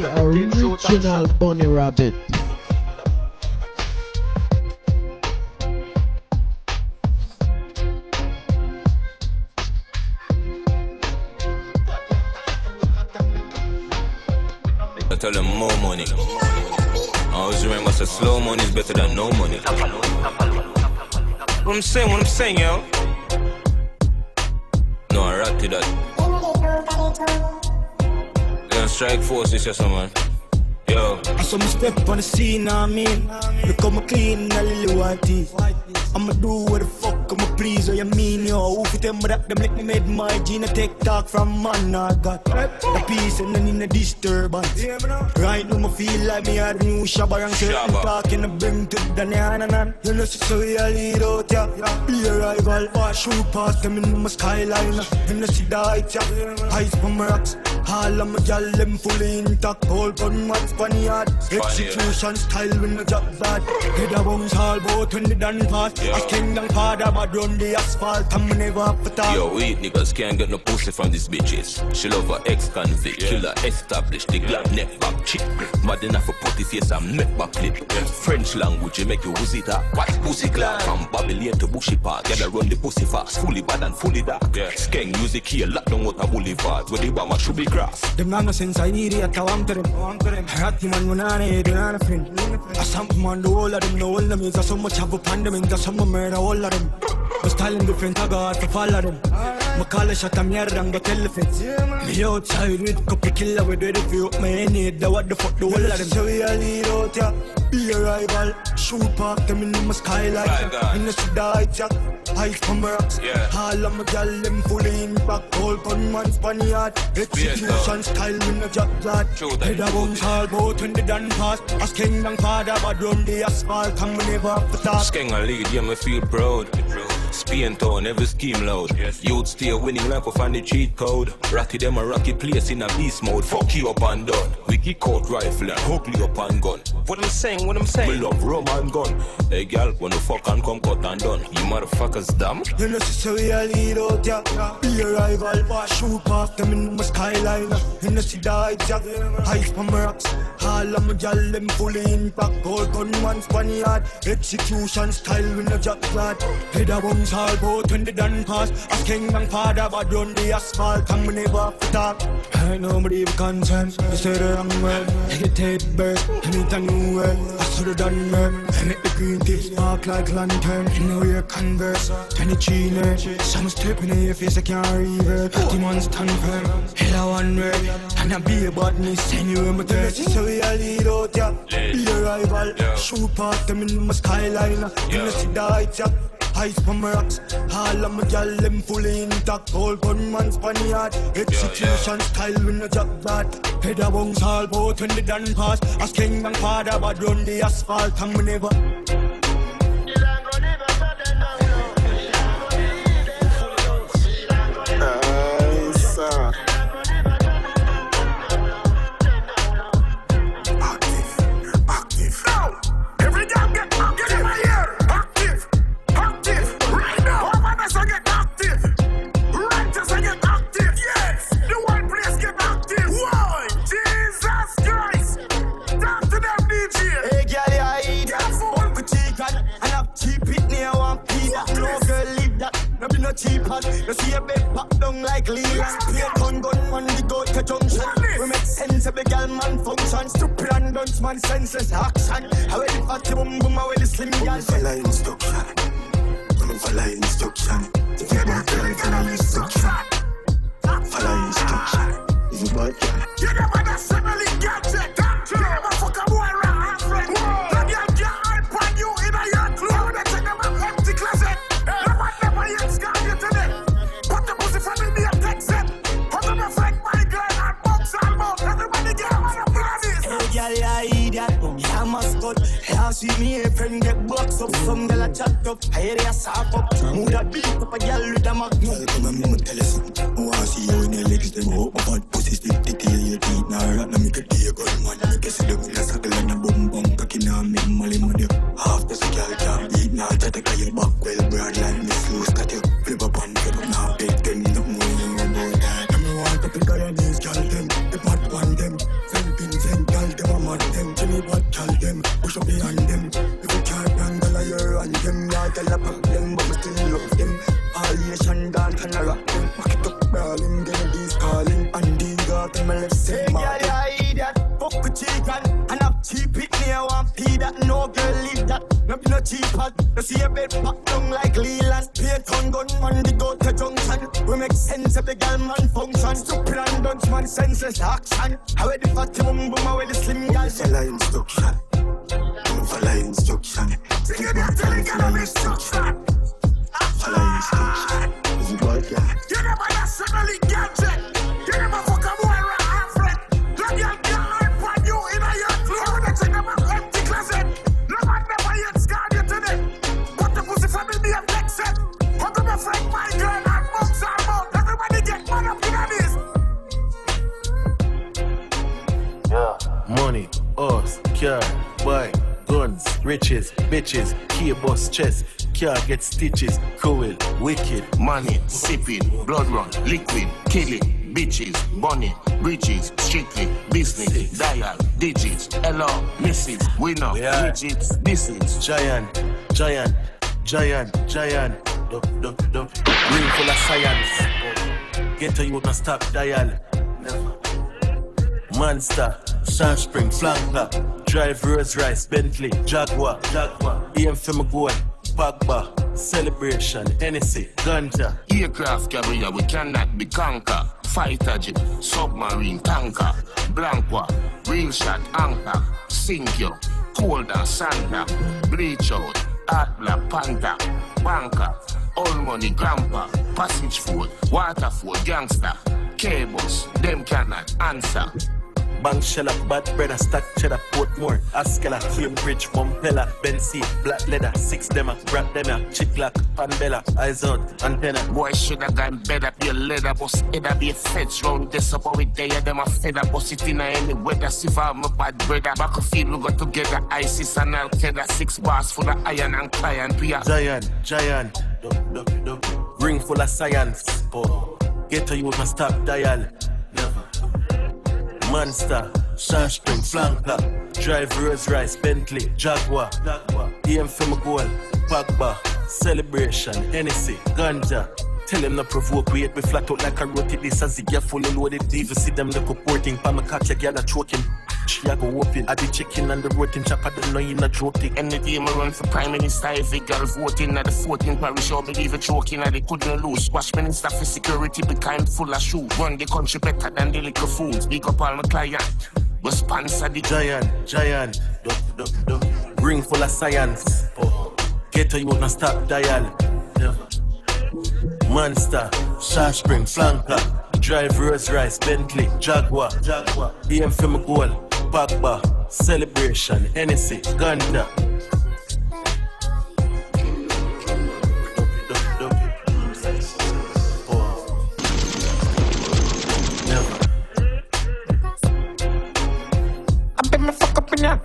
The original bunny rabbit. I tell them more money. I always remember so slow money is better than no money. What I'm saying, yo. No, I rap to that. Yeah, strike force is just man. Yo. I saw me step on the scene, I mean. Look how me clean, a little whitey. I'ma do what the fuck I'ma please, what you mean, yo. Who fit them that them let me make my gene take talk from man I got the peace and then in the disturbance. Right now I feel like me a new Shabba and certain talking to bring to the nan. You know so we a lead out, yeah. Be a rival, shoot past them in my skyline. You know see the heights, yeah. Eyes from my rocks. All of my gal them fully intact. All gun mats funny hard. Execution style when the job bad. Head a bounce all boat when the done pass. As kingdom father but run the asphalt and me never have to talk. Yo, we niggas can't get no pussy from these bitches. She love her ex-convict, killer established, the glad neck back chick. Mad enough for putty face and neck back clip. French language, you make you woozy that. What pussy clap? From Babylon to Bushy Park, gotta run the pussy fast, fully bad and fully dark. Skeng music here, lock down what a boulevard, where the bomber should be grass. Them not no sense I need it, I want to them. Rat man when I need it, I'm a friend. I sample man do all of them, no all of them is so much have a pandemic, that's some murder all of them. My style and different, I got to follow them. My collar shot a mierda and got elephants. Me outside with couple killer with ready for you. My need the what the fuck the whole of them. So we a lead out, yeah. Be a rival. Shoot park them in my skylight. In the city, yeah. Eyes from my rocks. All of my gal them fully impact. All gunman funny hard. Execution style in the job lad. Head a bounce all boat when they done pass. As kingdom father but run the asphalt. Come we never have to talk. Skeng a lead, yeah, me feel proud. Spain town, every scheme loud. You'd stay winning like a find the cheat code. Ratty them a rocky place in a beast mode. Fuck you up and done. We kick out rifle and hook you up and gun. What I'm saying? We love rum and gun. Hey girl, when you fuck and come cut and done. You motherfuckers dumb. You know so we a lead out, yeah. Be a rival, shoot past them in my skyline. You know see the heights, yeah. Eyes from my rocks. All of my gal them fully impact. All gunman funny hard. Execution style in the job glad. Head a bounce all boat when they done pass. As kingdom father but run the asphalt. And we never have to talk. I nobody be concerned. You say the wrong word. Hesitate bird. I need a new word. I should've done word. I make the green tips spark like lantern. You know you're converse. 23 nerd. Some step in your face I can't revert. 30 months stand firm. Hell I one word. And I be a badness. Send you in my third. So we a lead out, yeah. Be a rival. Shoot past them in my skyline. You know see the heights, yeah. Eyes from my rocks. All of my gal them fully intact. All gunman funny hard. Execution style in the job bad. Head a bounce all boat when they done pass. As kingdom father but run the asphalt. And we never. Cheap hot, you see a bed pop down like Leland. Play gun man, we go to junction. We make sense of the girl man function. Stupid and dunce man senseless action. How will the fatty boom boom, how will the slim girl follow instruction? Follow instruction. If you bad girl, follow instruction. Follow instruction. If you bad girl, you never got family girl check. You never fuck a boy around her friend. The girl can't hype on you in a yacht. You wanna take them out empty closet. See me a friend get boxed up, some girl a chat up, I hear ya soft up. Move that beat up a girl with a magnum. Girl come and me tell you something. I wanna see you in your legs, them hope my bad pussy stick to tail your teeth. Now rat now make a day a gun man. Make you see them in a circle and a bum bum cocky now make molly money. Half the girl can't beat now, try to call your back well broad like me slow scat you. Flip up and flip up now, big them nothing more than one boy. And me want to pick on these girl them, the bad one them, Philippines them. tell a problem, but we still love them. All nation dance and I rock them. Back it up, darling, Kennedy's calling. And the got in my left side. Hey, girl, you idiot. Fuck with chicken. And I'm cheap it near one pee that. No girl leave that. No be no cheap hat. You see a bed packed down like Leland. Pay a ton gun man, they go to junction. We make sense of the girl man function. Stupid and dunce man, senseless action. How the fatty boom boom, how the slim girl. Follow instruction. Don't follow instruction. See you there telling girl I'm instruction. Follow instruction. Isn't right, yeah. You never have suddenly gadget. You never fuck a boy around half friend. That girl can't learn from you in a your clothes. That you never empty closet. No man never yet scarred you today. But the pussy family be a vexed. How come a friend my girl and books are out? Everybody get man up in this. Yeah. Money, horse, car, bike, guns, riches, bitches, key bus chest. Car get stitches, cruel, wicked. Money, sipping, blood run, liquid, killing, bitches, bunny, bridges, strictly, business, dial, digits, hello, misses, winner, digits, this is giant, ring full of science. Get to you not stop dial. Monster, Shan Spring, Flanker, drive Rolls Royce, Bentley, Jaguar, aim for my goal. Pagba, celebration, Hennessy, ganja. Aircraft carrier, we cannot be conquer. Fighter jet, submarine, tanker, Blancqua, real shot, anchor, sink you, colder, santa, bleach out, art black, panther, banker, all money, grandpa, passage food, waterford, gangster, cables, them cannot answer. Bank shell bad bread, stack cheddar, Portmore, Askella, Cambridge, Montpella, Bency, black leather, 6 them a grab them a Chiclac, Panbella, eyes out, antenna. Boy shoulda gone better be a leather bus, it'da be a feds round this up with there, them a feather bus it in any weather, see for my bad brother, back of field we got together, ISIS and Al-Qaeda, 6 bars full of iron and client, we are giant, ring full of science, get to you not stop dial, never. Monster, Shan Spring, Flanker, drive Rolls Royce, Bentley, Jaguar, aim for my goal, Pagba, celebration, Hennessy, ganja. Tell them not provoke, we flat out like a roti, this as the gear fully loaded, even see them look reporting, pa me catch a girl a choking. She a go whooping, I be chicken and the rotten chop, I don't know you not joking. Any day I run for Prime Minister, every girl voting at the 14th parish, or believe it choking, and they couldn't lose. Watch Minister for security, be kind full of shoes. Run the country better than the liquor foods. Big up all my client, we sponsor the giant, ring full of science. Get to you not stop dial. Never. Monster, Shan Spring, Flanker, drive Rolls Royce, Bentley, Jaguar, aim for my goal, Pagba, celebration, Hennessy, ganja. I bet me fuck up in ya.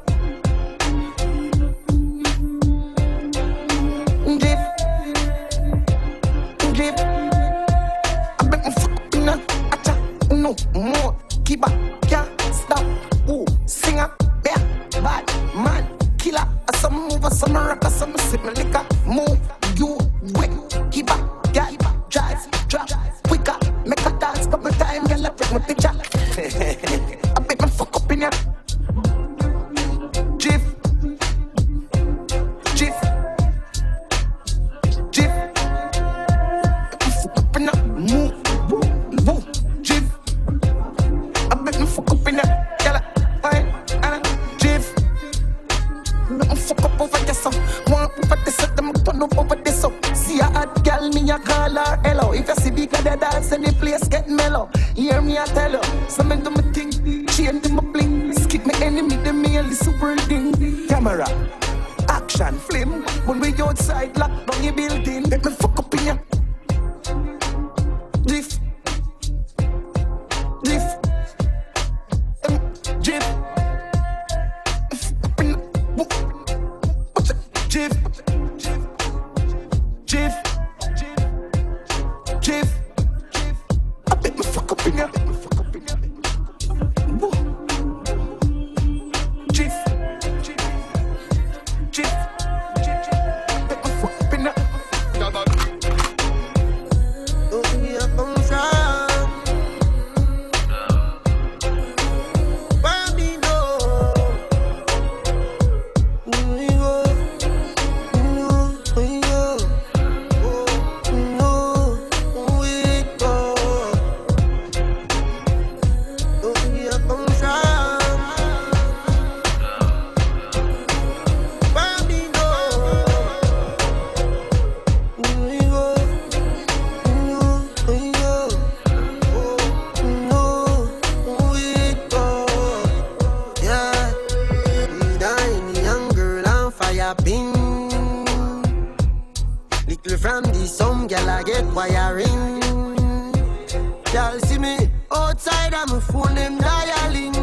got my phone, them dialing,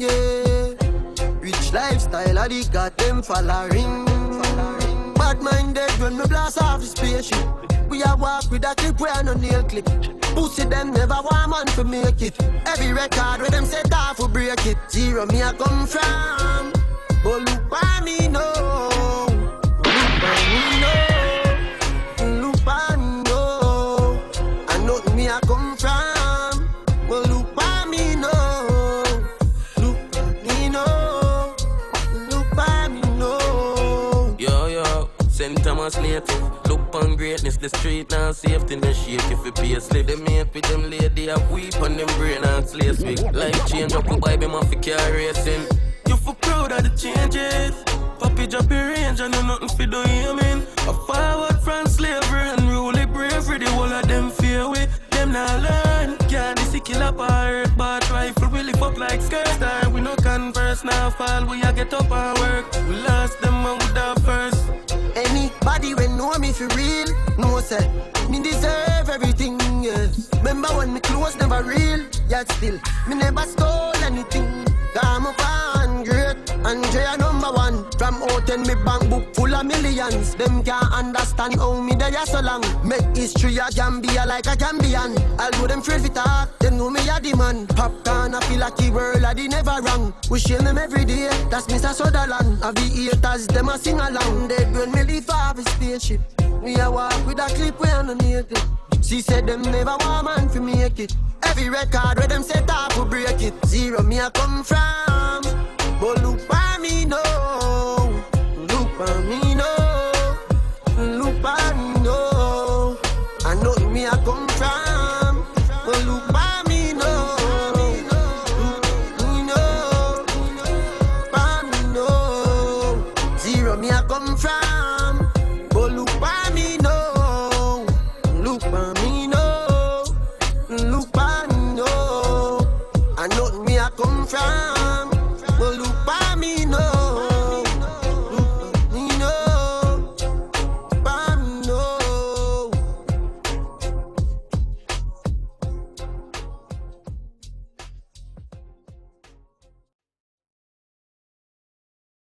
yeah. Rich lifestyle, I got them following. Bad minded when me blast off the spaceship. We a walk with a clip, we a no nail clip. Pussy them never want man to make it. Every record with them set off we break it. Zero me a come from, but look by me no. Look by me no. Look by me no. I know me a come from, but look by me no. Look by me no. Look by me no. Yo, St. Thomas native. Look on greatness, the street now safety, no shake if it pay slip. They make with them lady a weep on them brain and slaves week. Life change up, we buy them off the car racing. You for proud of the changes. Papi drop your range and you nothing for do aiming. A forward from slavery and rule it bravery. The whole of them fear we, them not learn. Can't this kill up our but rifle we lift up like skirt star. We no converse now fall, we a get up and work. We lost them and we die first. Anybody when know me for real, know say me deserve everything, yes. Remember when me clothes never real, yet still me never stole anything. I'm up and great, Andrea number one. From out in me bank book full of millions. Them can't understand how me there so long. Make history a Gambia like a Gambian. Although them afraid to talk, them know me a the man. Popcorn I feel like the world I did never wrong. We share them every day, that's Mr. Sutherland. Of the haters, them a sing along. Dead when me leave off a spaceship. Me a walk with a clip we underneath it. She said them never want man to make it. Every record where them set up we break it. Zero me a come from.